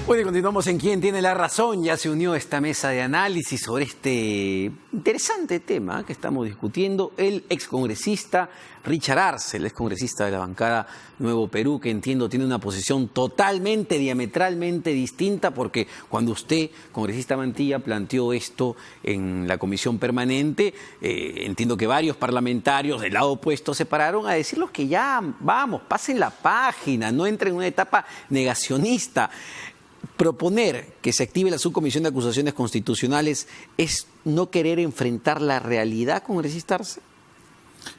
Bueno, y continuamos en Quién tiene la razón. Ya se unió a esta mesa de análisis sobre este interesante tema que estamos discutiendo el excongresista Richard Arce, el excongresista de la bancada Nuevo Perú, que entiendo tiene una posición totalmente, diametralmente distinta, porque cuando usted, congresista Mantilla, planteó esto en la comisión permanente, entiendo que varios parlamentarios del lado opuesto se pararon a decirles que ya, vamos, pasen la página, no entren en una etapa negacionista. Proponer que se active la subcomisión de acusaciones constitucionales es no querer enfrentar la realidad, congresista Arce.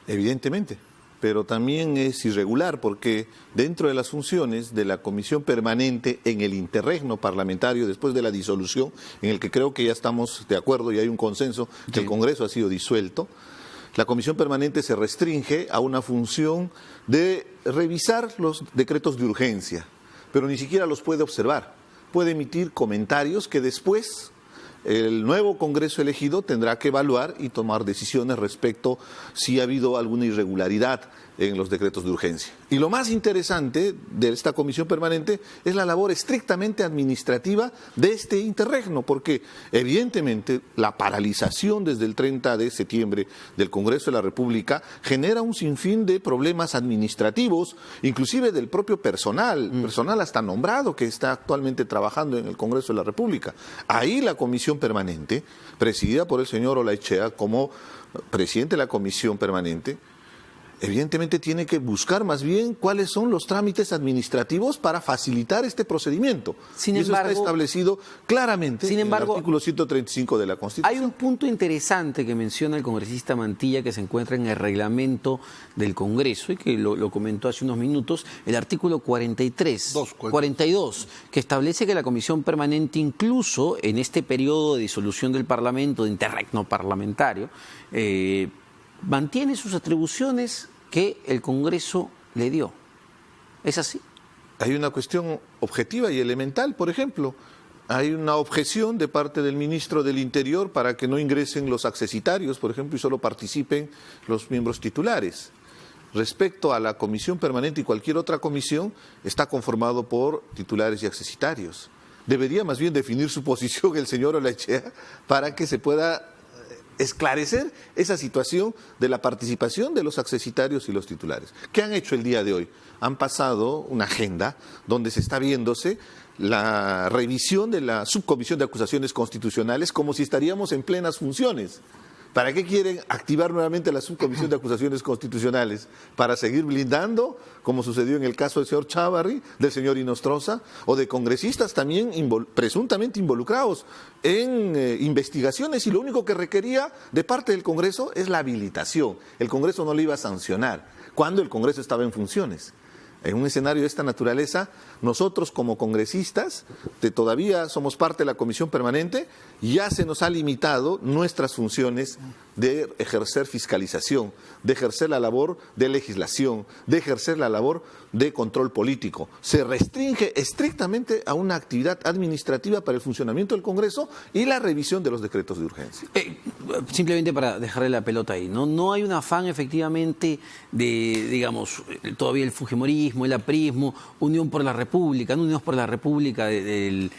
Evidentemente, pero también es irregular porque dentro de las funciones de la comisión permanente en el interregno parlamentario después de la disolución, en el que creo que ya estamos de acuerdo y hay un consenso que el Congreso ha sido disuelto, la comisión permanente se restringe a una función de revisar los decretos de urgencia, pero ni siquiera los puede observar. Puede emitir comentarios que después el nuevo Congreso elegido tendrá que evaluar y tomar decisiones respecto si ha habido alguna irregularidad en los decretos de urgencia. Y lo más interesante de esta comisión permanente es la labor estrictamente administrativa de este interregno, porque evidentemente la paralización desde el 30 de septiembre del Congreso de la República genera un sinfín de problemas administrativos, inclusive del propio personal hasta nombrado que está actualmente trabajando en el Congreso de la República. Ahí la comisión permanente, presidida por el señor Olaechea como presidente de la comisión permanente, evidentemente tiene que buscar más bien cuáles son los trámites administrativos para facilitar este procedimiento. Sin y eso embargo, está establecido claramente en el artículo 135 de la Constitución. Hay un punto interesante que menciona el congresista Mantilla que se encuentra en el reglamento del Congreso y que lo comentó hace unos minutos, el artículo 42, que establece que la comisión permanente, incluso en este periodo de disolución del Parlamento, de interregno parlamentario, mantiene sus atribuciones que el Congreso le dio. ¿Es así? Hay una cuestión objetiva y elemental, por ejemplo. Hay una objeción de parte del ministro del Interior para que no ingresen los accesitarios, por ejemplo, y solo participen los miembros titulares. Respecto a la comisión permanente y cualquier otra comisión, está conformado por titulares y accesitarios. Debería más bien definir su posición el señor Olaechea para que se pueda esclarecer esa situación de la participación de los accesitarios y los titulares. ¿Qué han hecho el día de hoy? Han pasado una agenda donde se está viéndose la revisión de la subcomisión de acusaciones constitucionales como si estaríamos en plenas funciones. ¿Para qué quieren activar nuevamente la subcomisión de acusaciones constitucionales? ¿Para seguir blindando, como sucedió en el caso del señor Chávarri, del señor Inostroza, o de congresistas también presuntamente involucrados en investigaciones? Y lo único que requería de parte del Congreso es la habilitación. El Congreso no le iba a sancionar cuando el Congreso estaba en funciones. En un escenario de esta naturaleza, nosotros como congresistas, que todavía somos parte de la comisión permanente, ya se nos ha limitado nuestras funciones de ejercer fiscalización, de ejercer la labor de legislación, de ejercer la labor de control político. Se restringe estrictamente a una actividad administrativa para el funcionamiento del Congreso y la revisión de los decretos de urgencia. Simplemente para dejarle la pelota ahí, ¿no hay un afán efectivamente de, digamos, todavía el fujimorismo, el aprismo, Unión por la República, no Unión por la República del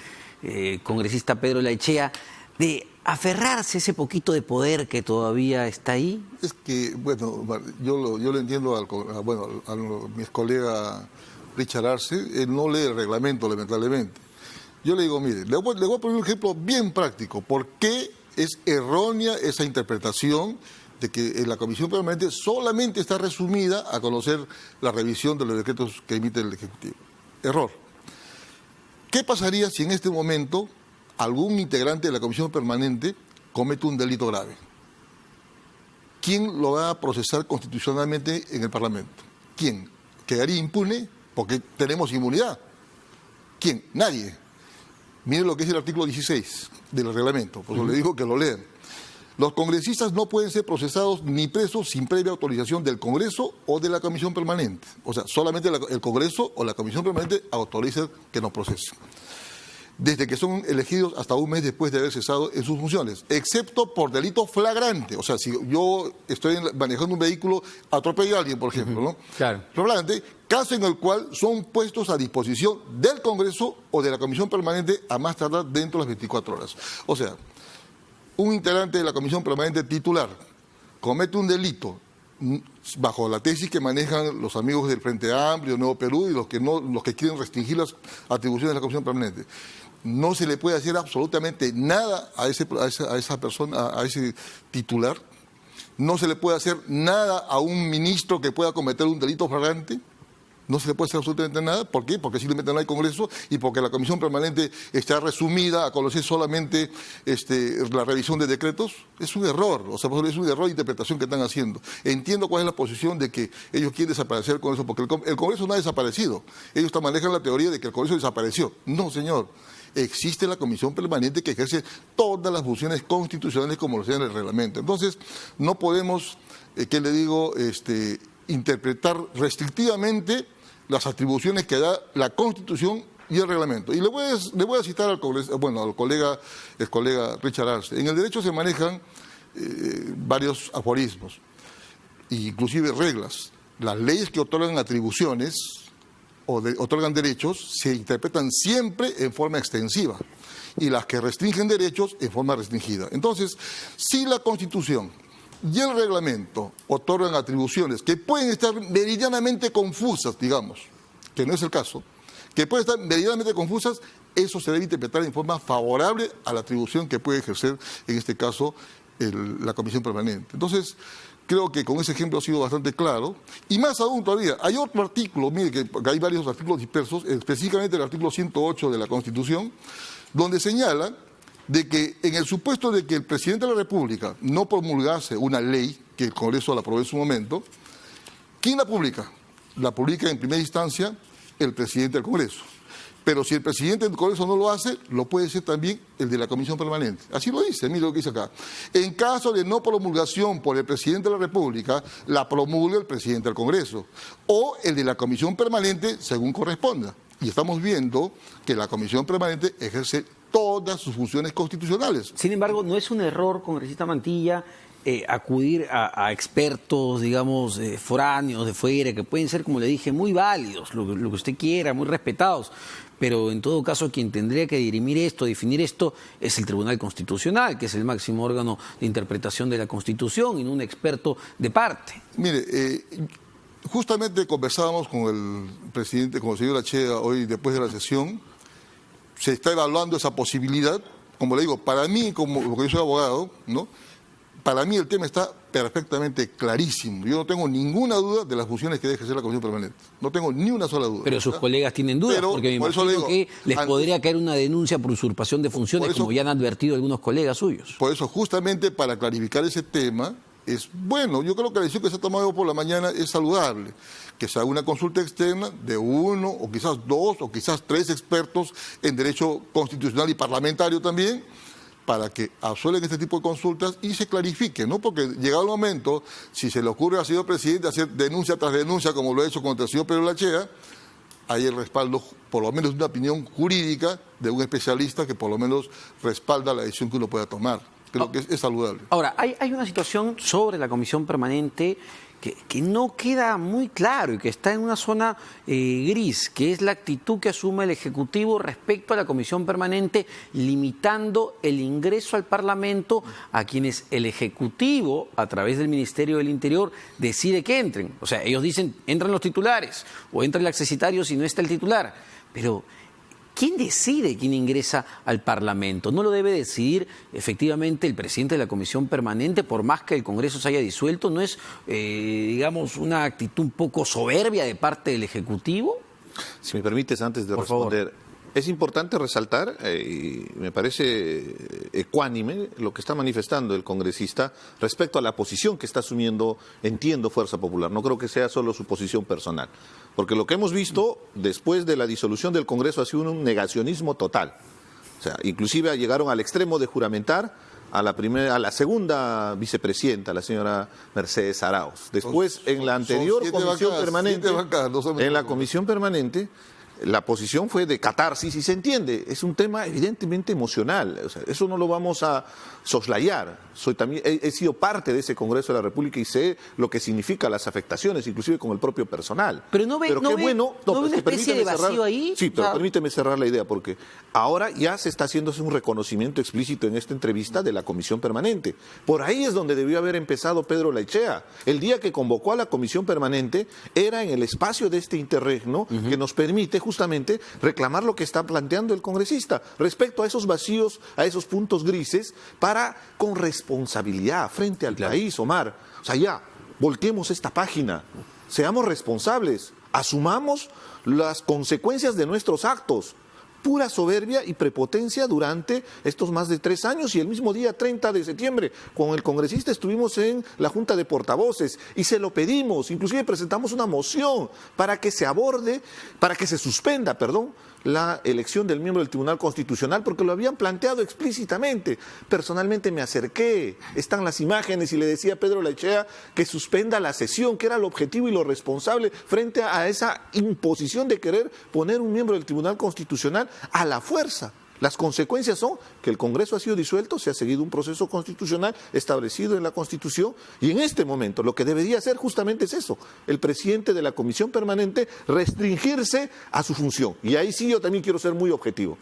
congresista Pedro Olaechea, de aferrarse a ese poquito de poder que todavía está ahí? Es que, bueno, yo lo entiendo a mi colega Richard Arce, él no lee el reglamento, lamentablemente. Yo le digo, mire, le voy a poner un ejemplo bien práctico. ¿Por qué es errónea esa interpretación de que la comisión permanente solamente está resumida a conocer la revisión de los decretos que emite el Ejecutivo? Error. ¿Qué pasaría si en este momento algún integrante de la comisión permanente comete un delito grave? ¿Quién lo va a procesar constitucionalmente en el Parlamento? ¿Quién? ¿Quedaría impune? Porque tenemos inmunidad. ¿Quién? Nadie. Miren lo que es el artículo 16 del reglamento, por eso le digo que lo lean. Los congresistas no pueden ser procesados ni presos sin previa autorización del Congreso o de la comisión permanente. O sea, solamente el Congreso o la comisión permanente autorizan que nos procesen. desde que son elegidos hasta un mes después de haber cesado en sus funciones, excepto por delito flagrante. O sea, si yo estoy manejando un vehículo, atropello a alguien, por ejemplo, ¿no? Claro. Flagrante, caso en el cual son puestos a disposición del Congreso o de la Comisión Permanente a más tardar dentro de las 24 horas. O sea, un integrante de la Comisión Permanente titular comete un delito bajo la tesis que manejan los amigos del Frente Amplio, Nuevo Perú y los que quieren restringir las atribuciones de la Comisión Permanente. No se le puede hacer absolutamente nada a esa persona, a ese titular. No se le puede hacer nada a un ministro que pueda cometer un delito flagrante. No se le puede hacer absolutamente nada. ¿Por qué? Porque simplemente no hay Congreso y porque la Comisión Permanente está resumida a conocer solamente la revisión de decretos. Es un error, o sea, es un error de interpretación que están haciendo. Entiendo cuál es la posición de que ellos quieren desaparecer el Congreso, porque el Congreso no ha desaparecido. Ellos manejan la teoría de que el Congreso desapareció. No, señor. Existe la Comisión Permanente que ejerce todas las funciones constitucionales como lo sea en el reglamento. Entonces, no podemos, ¿qué le digo?, interpretar restrictivamente las atribuciones que da la Constitución y el reglamento. Y le voy a citar al colega Richard Arce. En el derecho se manejan varios aforismos, inclusive reglas. Las leyes que otorgan atribuciones o otorgan derechos se interpretan siempre en forma extensiva y las que restringen derechos en forma restringida. Entonces, si la Constitución y el reglamento otorgan atribuciones que pueden estar meridianamente confusas, digamos, que no es el caso, que pueden estar meridianamente confusas, eso se debe interpretar en forma favorable a la atribución que puede ejercer, en este caso, la Comisión Permanente. Entonces, creo que con ese ejemplo ha sido bastante claro. Y más aún todavía, hay otro artículo, mire que hay varios artículos dispersos, específicamente el artículo 108 de la Constitución, donde señala de que en el supuesto de que el presidente de la República no promulgase una ley, que el Congreso la aprobó en su momento, ¿quién la publica? La publica en primera instancia el presidente del Congreso. Pero si el presidente del Congreso no lo hace, lo puede hacer también el de la Comisión Permanente. Así lo dice, mire lo que dice acá. En caso de no promulgación por el presidente de la República, la promulga el presidente del Congreso o el de la Comisión Permanente según corresponda. Y estamos viendo que la Comisión Permanente ejerce todas sus funciones constitucionales. Sin embargo, no es un error, congresista Mantilla, acudir a expertos, digamos, foráneos de fuera, que pueden ser, como le dije, muy válidos, lo que usted quiera, muy respetados, pero en todo caso quien tendría que dirimir esto, definir esto, es el Tribunal Constitucional, que es el máximo órgano de interpretación de la Constitución, y no un experto de parte. Mire, justamente conversábamos con el presidente, con el señor Lachea, hoy después de la sesión. Se está evaluando esa posibilidad. Como le digo, para mí, porque yo soy abogado, ¿no?, para mí el tema está perfectamente clarísimo. Yo no tengo ninguna duda de las funciones que debe ejercer la Comisión Permanente. No tengo ni una sola duda. Pero sus colegas tienen dudas, porque me imagino que les podría caer una denuncia por usurpación de funciones, como ya han advertido algunos colegas suyos. Por eso, justamente para clarificar ese tema, es bueno, yo creo que la decisión que se ha tomado por la mañana es saludable, que se haga una consulta externa de uno, o quizás dos, o quizás tres expertos en derecho constitucional y parlamentario también, para que absuelven este tipo de consultas y se clarifique, ¿no? Porque llegado el momento, si se le ocurre al señor presidente hacer denuncia tras denuncia, como lo ha hecho contra el señor Pedro Lachea, hay el respaldo, por lo menos de una opinión jurídica, de un especialista que por lo menos respalda la decisión que uno pueda tomar. Creo que es saludable. Ahora, hay una situación sobre la Comisión Permanente que no queda muy claro y que está en una zona gris, que es la actitud que asume el Ejecutivo respecto a la Comisión Permanente, limitando el ingreso al Parlamento a quienes el Ejecutivo, a través del Ministerio del Interior, decide que entren. O sea, ellos dicen, entran los titulares o entra el accesitario si no está el titular. Pero ¿quién decide quién ingresa al Parlamento? ¿No lo debe decidir efectivamente el presidente de la Comisión Permanente, por más que el Congreso se haya disuelto? ¿No es, digamos, una actitud un poco soberbia de parte del Ejecutivo? Si me permites, antes de responder, es importante resaltar, y me parece ecuánime, lo que está manifestando el congresista respecto a la posición que está asumiendo, entiendo, Fuerza Popular. No creo que sea solo su posición personal. Porque lo que hemos visto después de la disolución del Congreso ha sido un negacionismo total. O sea, inclusive llegaron al extremo de juramentar a la segunda vicepresidenta, la señora Mercedes Arauz. Después, en la anterior comisión permanente, en la comisión permanente, la posición fue de catarsis y se entiende, es un tema evidentemente emocional, o sea, eso no lo vamos a soslayar. He sido parte de ese Congreso de la República y sé lo que significa las afectaciones, inclusive con el propio personal. Pero no ve, qué no ve, bueno, ¿no ve pues, una especie de vacío ahí? Sí, pero O sea, permíteme cerrar la idea, porque ahora ya se está haciéndose un reconocimiento explícito en esta entrevista de la Comisión Permanente. Por ahí es donde debió haber empezado Pedro Laichea. El día que convocó a la Comisión Permanente era en el espacio de este interregno que nos permite justamente reclamar lo que está planteando el congresista respecto a esos vacíos, a esos puntos grises, para con responsabilidad frente al país, Omar. O sea, ya, volteemos esta página, seamos responsables, asumamos las consecuencias de nuestros actos. Pura soberbia y prepotencia durante estos más de 3 años, y el mismo día 30 de septiembre con el congresista estuvimos en la Junta de Portavoces y se lo pedimos, inclusive presentamos una moción para que se aborde, para que se suspenda, la elección del miembro del Tribunal Constitucional, porque lo habían planteado explícitamente. Personalmente me acerqué, están las imágenes, y le decía a Pedro Laichea que suspenda la sesión, que era lo objetivo y lo responsable frente a esa imposición de querer poner un miembro del Tribunal Constitucional a la fuerza. Las consecuencias son que el Congreso ha sido disuelto, se ha seguido un proceso constitucional establecido en la Constitución, y en este momento lo que debería hacer justamente es eso: el presidente de la Comisión Permanente restringirse a su función. Y ahí sí yo también quiero ser muy objetivo.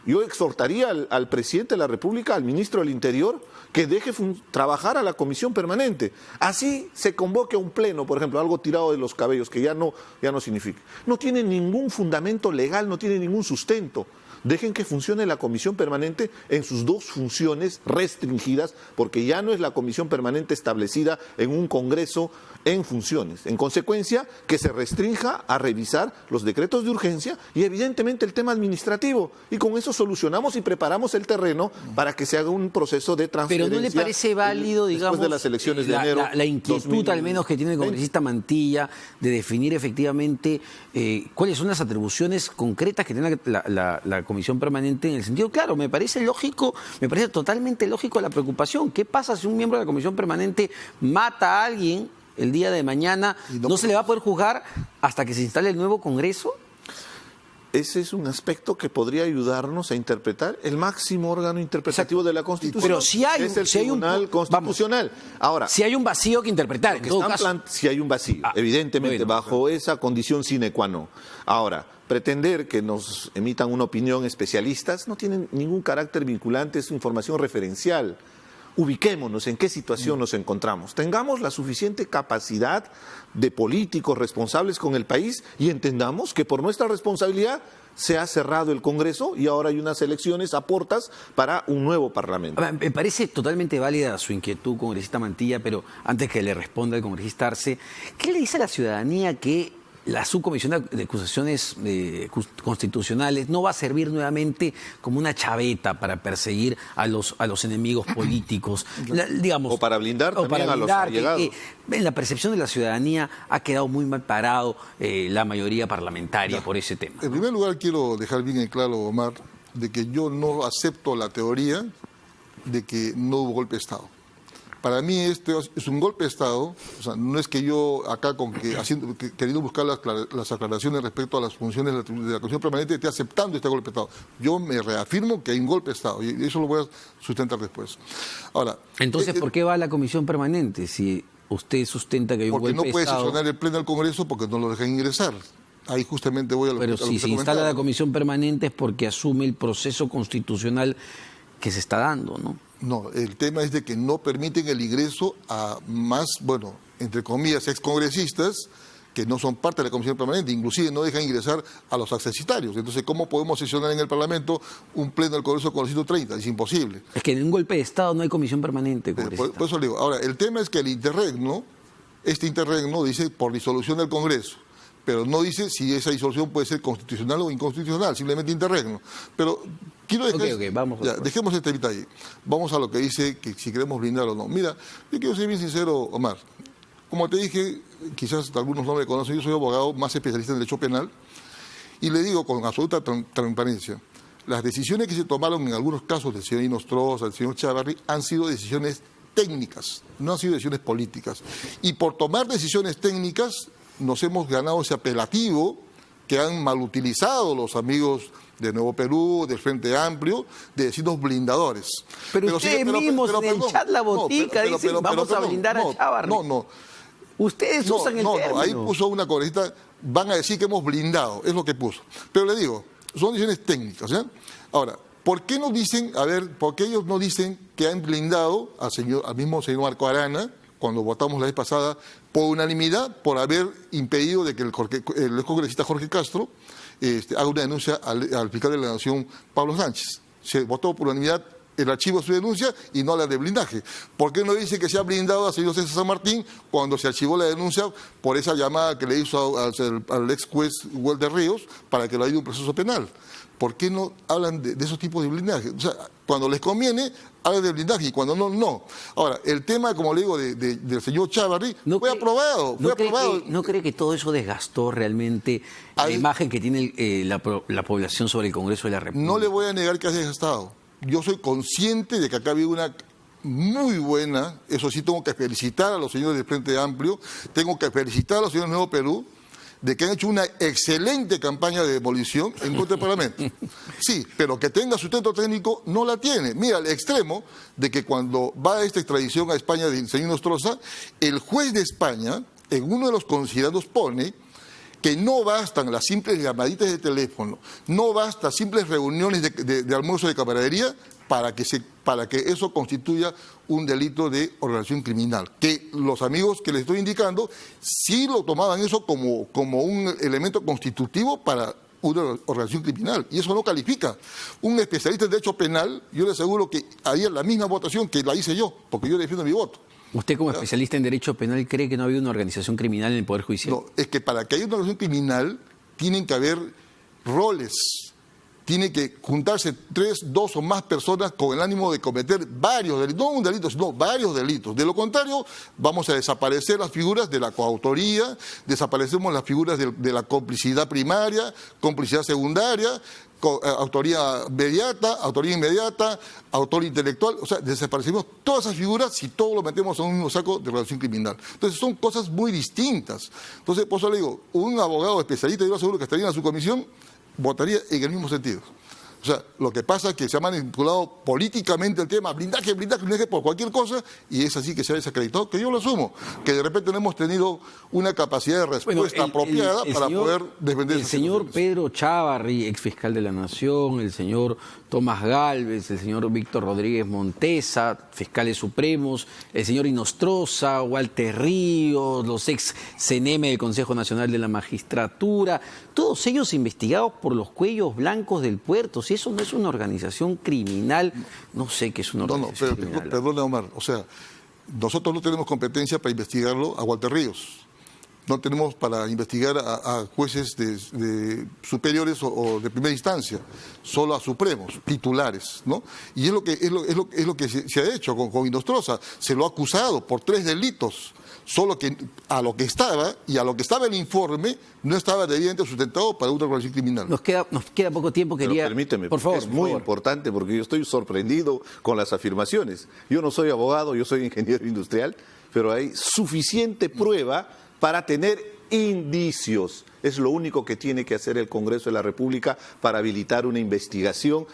Yo exhortaría al presidente de la República, al ministro del Interior, que deje trabajar a la Comisión Permanente. Así se convoque a un pleno, por ejemplo, algo tirado de los cabellos, que ya no significa. No tiene ningún fundamento legal, no tiene ningún sustento. Dejen que funcione la Comisión Permanente en sus 2 funciones restringidas, porque ya no es la Comisión Permanente establecida en un Congreso en funciones. En consecuencia, que se restrinja a revisar los decretos de urgencia y evidentemente el tema administrativo. Y con eso solucionamos y preparamos el terreno para que se haga un proceso de transferencia. Pero ¿no le parece válido, digamos, después de las elecciones de enero? La inquietud al menos que tiene el congresista Mantilla de definir efectivamente cuáles son las atribuciones concretas que tiene la Comisión Permanente, en el sentido, claro, me parece lógico, me parece totalmente lógico la preocupación. ¿Qué pasa si un miembro de la Comisión Permanente mata a alguien el día de mañana? ¿No se le va a poder juzgar hasta que se instale el nuevo Congreso? Ese es un aspecto que podría ayudarnos a interpretar el máximo órgano interpretativo de la Constitución. Pero si hay, es el Tribunal Constitucional. Ahora, si hay un vacío que interpretar, en todo caso. Si hay un vacío, evidentemente, bajo esa condición sine qua non. Ahora, pretender que nos emitan una opinión especialistas no tiene ningún carácter vinculante, es información referencial. Ubiquémonos en qué situación nos encontramos, tengamos la suficiente capacidad de políticos responsables con el país y entendamos que por nuestra responsabilidad se ha cerrado el Congreso y ahora hay unas elecciones a puertas para un nuevo Parlamento. Me parece totalmente válida su inquietud, congresista Mantilla, pero antes que le responda el congresista Arce, ¿qué le dice a la ciudadanía que la subcomisión de acusaciones constitucionales no va a servir nuevamente como una chaveta para perseguir a los enemigos políticos, digamos, o para blindar también a los allegados? En la percepción de la ciudadanía ha quedado muy mal parado la mayoría parlamentaria por ese tema. En primer lugar, quiero dejar bien en claro, Omar, de que yo no acepto la teoría de que no hubo golpe de Estado. Para mí este es un golpe de Estado, o sea, no es que yo acá queriendo buscar las aclaraciones respecto a las funciones de la Comisión Permanente esté aceptando este golpe de Estado. Yo me reafirmo que hay un golpe de Estado y eso lo voy a sustentar después. Ahora, entonces, ¿por qué va a la Comisión Permanente si usted sustenta que hay un golpe de Estado? Porque no puede sesionar el Pleno del Congreso porque no lo dejan ingresar. Ahí justamente voy a lo Pero si se instala la Comisión Permanente es porque asume el proceso constitucional que se está dando, ¿no? No, el tema es de que no permiten el ingreso a más, entre comillas, excongresistas que no son parte de la Comisión Permanente, inclusive no dejan ingresar a los accesitarios. Entonces, ¿cómo podemos sesionar en el Parlamento un pleno del Congreso con los 130? Es imposible. Es que en un golpe de Estado no hay Comisión Permanente. Por eso le digo. Ahora, el tema es que este interregno dice por disolución del Congreso, pero no dice si esa disolución puede ser constitucional o inconstitucional, simplemente interregno. Pero quiero dejar... dejemos este tema ahí. Vamos a lo que dice que si queremos blindar o no. Mira, yo quiero ser bien sincero, Omar. Como te dije, quizás algunos no me conocen, yo soy abogado más especialista en derecho penal, y le digo con absoluta transparencia, las decisiones que se tomaron en algunos casos del señor Inostroza, del señor Chávarri, han sido decisiones técnicas, no han sido decisiones políticas. Y por tomar decisiones técnicas nos hemos ganado ese apelativo que han malutilizado los amigos de Nuevo Perú, del Frente Amplio, de decirnos blindadores. Pero ustedes mismos en el chat La Botica dicen vamos a blindar a Chávarri. No. Ustedes usan el término. Ahí puso una congresista, van a decir que hemos blindado, es lo que puso. Pero le digo, son decisiones técnicas, ¿ya? Ahora, ¿por qué no dicen, por qué ellos no dicen que han blindado al mismo señor Marco Arana, cuando votamos la vez pasada, por unanimidad, por haber impedido de que el congresista Jorge Castro haga una denuncia al fiscal de la Nación, Pablo Sánchez? Se votó por unanimidad el archivo de su denuncia y no la de blindaje. ¿Por qué no dice que se ha blindado al señor César San Martín cuando se archivó la denuncia por esa llamada que le hizo al ex juez Walter Ríos para que lo haya un proceso penal? ¿Por qué no hablan de esos tipos de blindaje? O sea, cuando les conviene, hablan de blindaje y cuando no, no. Ahora, el tema, como le digo, del señor Chávarri fue aprobado. ¿No cree que todo eso desgastó realmente la imagen que tiene la población sobre el Congreso de la República? No le voy a negar que ha desgastado. Yo soy consciente de que acá había una muy buena, eso sí, tengo que felicitar a los señores del Frente Amplio, tengo que felicitar a los señores de Nuevo Perú, de que han hecho una excelente campaña de demolición en contra del Parlamento. Sí, pero que tenga sustento técnico no la tiene. Mira, al extremo de que cuando va esta extradición a España del señor Nostroza, el juez de España, en uno de los considerados, pone que no bastan las simples llamaditas de teléfono, no bastan simples reuniones de almuerzo de camaradería para que eso constituya un delito de organización criminal. Que los amigos que les estoy indicando sí lo tomaban eso como un elemento constitutivo para una organización criminal, y eso no califica. Un especialista en derecho penal, yo le aseguro que haría la misma votación que la hice yo, porque yo defiendo mi voto. ¿Usted como especialista en derecho penal cree que no ha habido una organización criminal en el Poder Judicial? No, es que para que haya una organización criminal tienen que haber roles, tiene que juntarse 3, 2 o más personas con el ánimo de cometer varios delitos, no un delito, sino varios delitos. De lo contrario, vamos a desaparecer las figuras de la coautoría, desaparecemos las figuras de la complicidad primaria, complicidad secundaria, autoría inmediata, autor intelectual, o sea, desaparecemos todas esas figuras si todo lo metemos en un mismo saco de relación criminal. Entonces son cosas muy distintas. Entonces, por eso le digo, un abogado especialista, yo aseguro que estaría en su comisión, votaría en el mismo sentido. O sea, lo que pasa es que se ha manipulado políticamente el tema, blindaje por cualquier cosa, y es así que se ha desacreditado, que yo lo asumo, que de repente no hemos tenido una capacidad de respuesta apropiada para poder defender esas señor situaciones. Pedro Chávarri, ex fiscal de la Nación, el señor Tomás Gálvez, el señor Víctor Rodríguez Montesa, fiscales supremos, el señor Inostroza, Walter Ríos, los ex CNM del Consejo Nacional de la Magistratura, todos ellos investigados por los cuellos blancos del puerto. Si eso no es una organización criminal, no sé qué es una organización criminal. Perdón, Omar, o sea, nosotros no tenemos competencia para investigarlo a Walter Ríos. No tenemos para investigar a jueces de superiores o de primera instancia, solo a supremos, titulares, ¿no? Y es lo que se ha hecho con Inostroza. Se lo ha acusado por 3 delitos, solo que a lo que estaba el informe no estaba debidamente sustentado para una organización criminal. Nos queda poco tiempo, quería... Pero permíteme, por favor, es muy importante porque yo estoy sorprendido con las afirmaciones. Yo no soy abogado, yo soy ingeniero industrial, pero hay suficiente prueba para tener indicios. Es lo único que tiene que hacer el Congreso de la República para habilitar una investigación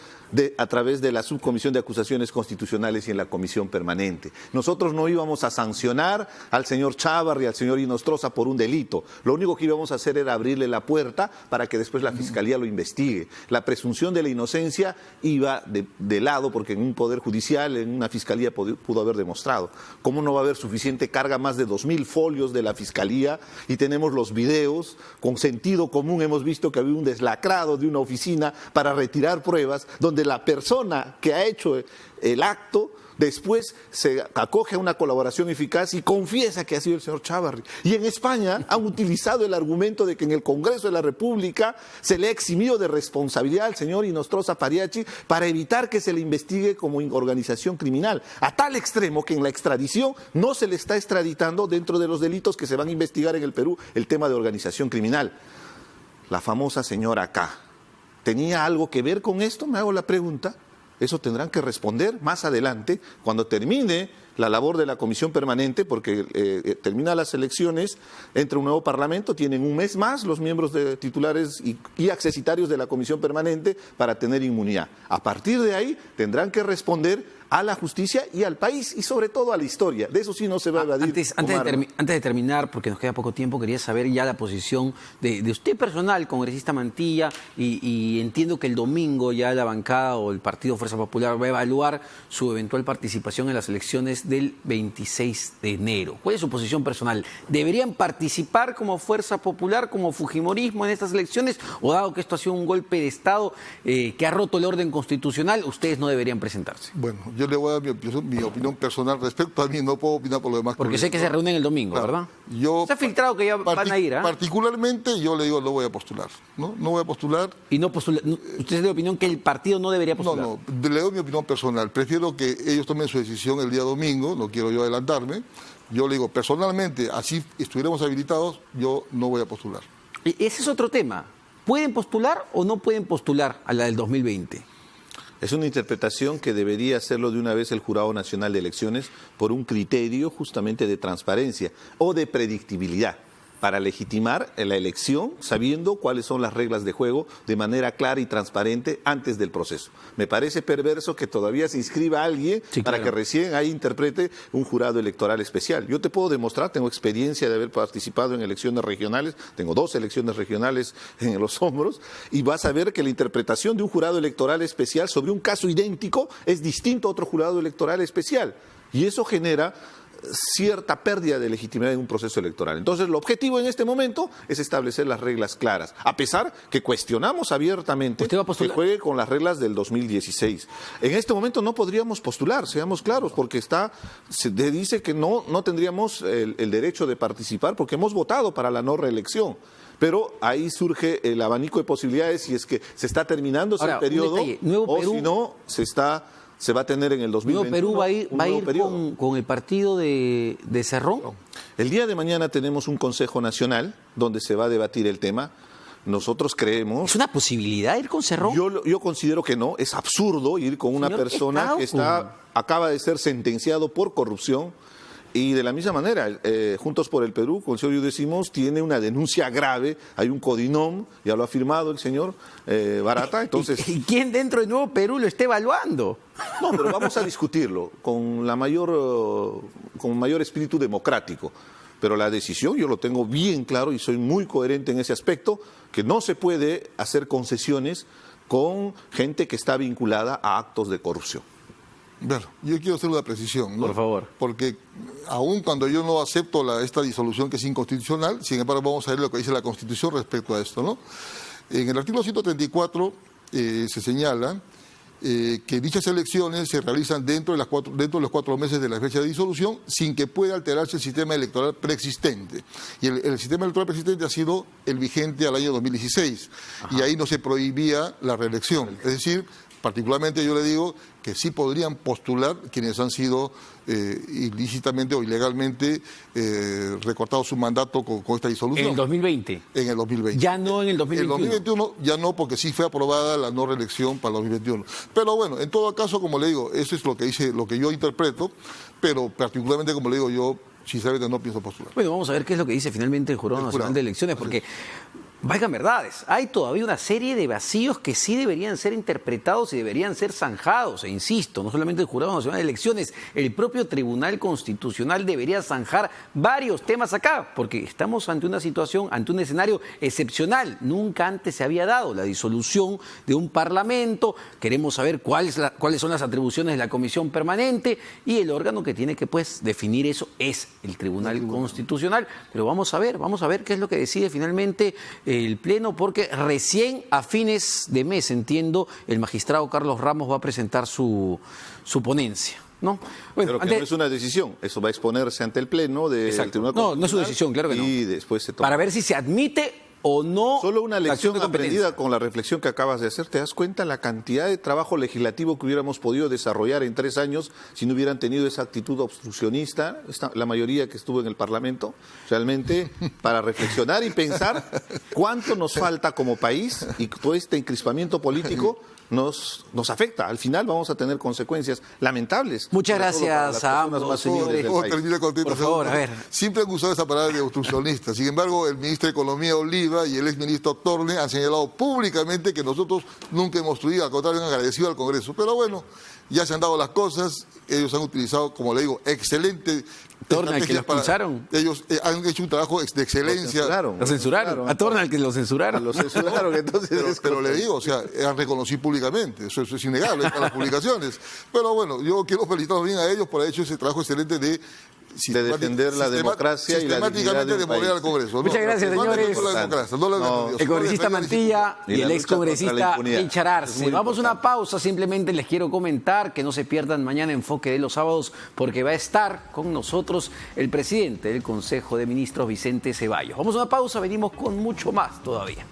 a través de la Subcomisión de Acusaciones Constitucionales y en la Comisión Permanente. Nosotros no íbamos a sancionar al señor Chávarri y al señor Inostroza por un delito. Lo único que íbamos a hacer era abrirle la puerta para que después la Fiscalía lo investigue. La presunción de la inocencia iba de lado porque en un Poder Judicial, en una Fiscalía pudo haber demostrado. ¿Cómo no va a haber suficiente carga? Más de 2.000 folios de la Fiscalía y tenemos los videos con sentido común. Hemos visto que había un deslacrado de una oficina para retirar pruebas donde la persona que ha hecho el acto después se acoge a una colaboración eficaz y confiesa que ha sido el señor Chávarri. Y en España han utilizado el argumento de que en el Congreso de la República se le ha eximido de responsabilidad al señor Inostroza Pariachi para evitar que se le investigue como organización criminal. A tal extremo que en la extradición no se le está extraditando dentro de los delitos que se van a investigar en el Perú el tema de organización criminal. La famosa señora K. ¿Tenía algo que ver con esto? Me hago la pregunta. Eso tendrán que responder más adelante, cuando termine la labor de la comisión permanente, porque termina las elecciones, entra un nuevo parlamento, tienen un mes más los miembros titulares y accesitarios de la comisión permanente para tener inmunidad. A partir de ahí tendrán que responder a la justicia y al país, y sobre todo a la historia. De eso sí no se va a evadir. Antes de terminar, porque nos queda poco tiempo, quería saber ya la posición de usted personal, congresista Mantilla, y entiendo que el domingo ya la bancada o el Partido Fuerza Popular va a evaluar su eventual participación en las elecciones del 26 de enero. ¿Cuál es su posición personal? ¿Deberían participar como Fuerza Popular, como Fujimorismo en estas elecciones, o dado que esto ha sido un golpe de Estado que ha roto el orden constitucional, ustedes no deberían presentarse? Bueno, yo le voy a dar mi opinión personal respecto a mí, no puedo opinar por lo demás. Porque sé que se reúnen el domingo, claro, ¿verdad? Se ha filtrado que ya van a ir, ¿ah? Particularmente yo le digo, no voy a postular, ¿no? No voy a postular. ¿Y no postula? ¿Usted es de opinión que el partido no debería postular? No, le doy mi opinión personal. Prefiero que ellos tomen su decisión el día domingo, no quiero yo adelantarme. Yo le digo, personalmente, así estuviéramos habilitados, yo no voy a postular. Ese es otro tema. ¿Pueden postular o no pueden postular a la del 2020? Es una interpretación que debería hacerlo de una vez el Jurado Nacional de Elecciones por un criterio justamente de transparencia o de predictibilidad, para legitimar la elección sabiendo cuáles son las reglas de juego de manera clara y transparente antes del proceso. Me parece perverso que todavía se inscriba alguien para que recién ahí interprete un jurado electoral especial. Yo te puedo demostrar, tengo experiencia de haber participado en elecciones regionales, tengo 2 elecciones regionales en los hombros, y vas a ver que la interpretación de un jurado electoral especial sobre un caso idéntico es distinto a otro jurado electoral especial. Y eso genera cierta pérdida de legitimidad en un proceso electoral. Entonces, el objetivo en este momento es establecer las reglas claras, a pesar que cuestionamos abiertamente que juegue con las reglas del 2016. En este momento no podríamos postular, seamos claros, porque se dice que no tendríamos el derecho de participar porque hemos votado para la no reelección. Pero ahí surge el abanico de posibilidades si es que se está terminando ese periodo o si no se va a tener en el 2021. ¿Nuevo Perú va a ir con el partido de Cerrón? No. El día de mañana tenemos un Consejo Nacional donde se va a debatir el tema. Nosotros creemos... ¿Es una posibilidad ir con Cerrón? Yo considero que no. Es absurdo ir con una persona que acaba de ser sentenciado por corrupción. Y de la misma manera, Juntos por el Perú, con el señor decimos, tiene una denuncia grave, hay un codinom, ya lo ha firmado el señor Barata, entonces... ¿Y quién dentro de Nuevo Perú lo está evaluando? No, pero vamos a discutirlo con mayor espíritu democrático. Pero la decisión, yo lo tengo bien claro y soy muy coherente en ese aspecto, que no se puede hacer concesiones con gente que está vinculada a actos de corrupción. Bueno, yo quiero hacer una precisión, ¿no? Por favor. Porque aun cuando yo no acepto esta disolución que es inconstitucional, sin embargo vamos a ver lo que dice la Constitución respecto a esto, ¿no? En el artículo 134 se señala que dichas elecciones se realizan dentro de los 4 meses de la fecha de disolución sin que pueda alterarse el sistema electoral preexistente. Y el sistema electoral preexistente ha sido el vigente al año 2016. Ajá. Y ahí no se prohibía la reelección. Es decir, particularmente yo le digo que sí podrían postular quienes han sido ilícitamente o ilegalmente recortados su mandato con esta disolución. ¿En el 2020? En el 2020. Ya no en el 2021. En el 2021 ya no, porque sí fue aprobada la no reelección para el 2021. Pero bueno, en todo caso, como le digo, eso es lo que yo interpreto, pero particularmente, como le digo, yo sinceramente no pienso postular. Bueno, vamos a ver qué es lo que dice finalmente el Jurado Nacional de Elecciones, porque... Valgan verdades, hay todavía una serie de vacíos que sí deberían ser interpretados y deberían ser zanjados, e insisto, no solamente el Jurado Nacional de Elecciones, el propio Tribunal Constitucional debería zanjar varios temas acá, porque estamos ante una situación, ante un escenario excepcional, nunca antes se había dado la disolución de un parlamento, queremos saber cuáles son las atribuciones de la Comisión Permanente y el órgano que tiene que definir eso es el Tribunal Constitucional, pero vamos a ver qué es lo que decide finalmente el Pleno, porque recién a fines de mes, entiendo, el magistrado Carlos Ramos va a presentar su ponencia, ¿no? Bueno, pero que no es una decisión, eso va a exponerse ante el Pleno del Tribunal Constitucional. No es su decisión, claro que no. Y después se toma. Para ver si se admite o no. Solo una la acción lección de competencia. aprendida con la reflexión que acabas de hacer. ¿Te das cuenta la cantidad de trabajo legislativo que hubiéramos podido desarrollar en 3 años si no hubieran tenido esa actitud obstruccionista, la mayoría que estuvo en el Parlamento? Realmente, para reflexionar y pensar cuánto nos falta como país y todo este encrispamiento político nos afecta. Al final vamos a tener consecuencias lamentables. Muchas sobre todo para las gracias a personas ambos, más humildes señores. del Oh, país. termina contento. Por favor, a ver. Siempre han usado esa palabra de obstruccionista. Sin embargo, el ministro de Economía Oliva y el exministro Torne han señalado públicamente que nosotros nunca hemos obstruido, al contrario, han agradecido al Congreso. Pero bueno, ya se han dado las cosas. Ellos han utilizado, como le digo, excelente Torne, al que lo estrategias para- expulsaron. Ellos han hecho un trabajo de excelencia. Lo censuraron. A Torne al que lo censuraron. Lo censuraron, entonces Pero le digo, o sea, han reconocido públicamente, eso es innegable para las publicaciones. Pero bueno, yo quiero felicitarlos bien a ellos por haber hecho ese trabajo excelente de defender la democracia y la dignidad sistemáticamente de un demoler país. al Congreso. Muchas gracias, no señores. por la democracia, no la No, Dios, El congresista no la Mantilla Y y la el lucha ex contra la congresista impunidad. Richard Es Arce. muy Vamos a una importante. pausa, simplemente les quiero comentar que no se pierdan mañana Enfoque de los Sábados porque va a estar con nosotros el presidente del Consejo de Ministros, Vicente Ceballos. Vamos a una pausa, venimos con mucho más todavía.